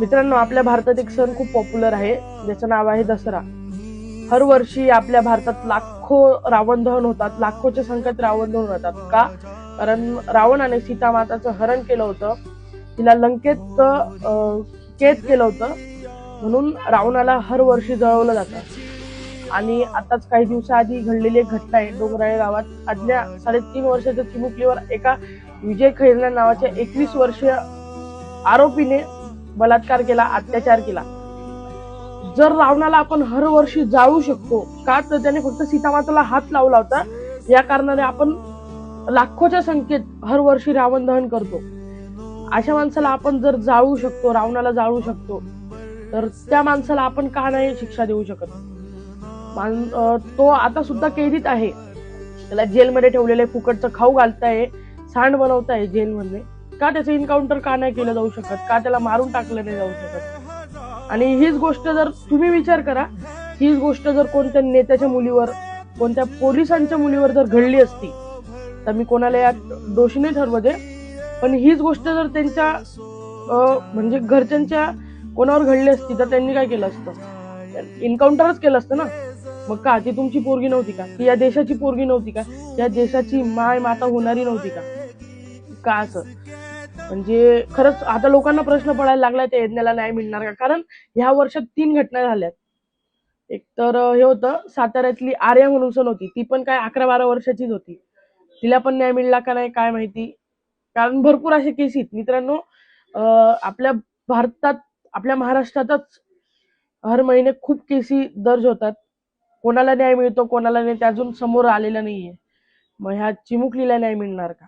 मित्रांनो, आपल्या भारतात एक सण खूप पॉप्युलर आहे ज्याचं नाव आहे दसरा. हर वर्षी आपल्या भारतात लाखो रावण दहन होतात, लाखोच्या संख्येत रावण दहन होतात. का? कारण रावणाने सीता माताचं हरण केलं होतं, तिला लंकेत कैद केलं होतं, म्हणून रावणाला हर वर्षी जळवलं जातं. आणि आताच काही दिवसाआधी घडलेली एक घटना आहे डोंगराळे गावात. आदल्या 3.5 वर्षाच्या चिमुकलीवर एका विजय खैरना नावाच्या 21 वर्षीय आरोपीने बलात्कार केला, अत्याचार केला. जर रावणाला आपण हर वर्षी जाळू शकतो का, तर त्याने फक्त सीतामाताला हात लावला होता. या कारणाने आपण लाखोच्या संख्येत हर वर्षी रावण दहन करतो. अशा माणसाला आपण जर जाळू शकतो, रावणाला जाळू शकतो, तर त्या माणसाला आपण का नाही शिक्षा देऊ शकत? तो आता सुद्धा कैदीत आहे, त्याला जेलमध्ये ठेवलेले, फुकटचं खाऊ घालताय, सांड बनवताय जेलमध्ये. का त्याचं एन्काउंटर का नाही केलं जाऊ शकत? का त्याला मारून टाकलं नाही जाऊ शकत? आणि हीच गोष्ट जर तुम्ही विचार करा, हीच गोष्ट जर कोणत्या नेत्याच्या मुलीवर, कोणत्या पोलिसांच्या मुलीवर जर घडली असती, तर मी कोणाला यात दोषी नाही ठरवते, पण हीच गोष्ट जर त्यांच्या म्हणजे घरच्यांच्या कोणावर घडली असती, तर त्यांनी काय केलं असतं? एन्काउंटरच केलं असतं ना. मग का ती तुमची पोरगी नव्हती का? ती या देशाची पोरगी नव्हती का? या देशाची माय माता होणारी नव्हती का? का असं? म्हणजे खरंच आता लोकांना प्रश्न पडायला लागलाय, त्या यज्ञाला न्याय मिळणार का? कारण ह्या वर्षात 3 घटना झाल्यात. एक तर हे होतं, साताऱ्यातली आर्या म्हणून सण होती, ती पण काय 11-12 वर्षाचीच होती. तिला पण न्याय मिळाला का नाही काय माहिती. कारण भरपूर असे केस आहेत मित्रांनो. आपल्या भारतात, आपल्या महाराष्ट्रातच हर महिने खूप केसी दर्ज होतात. कोणाला न्याय मिळतो, कोणाला नाही, ते अजून समोर आलेलं नाहीये. मग ह्या चिमुकलीला न्याय मिळणार का?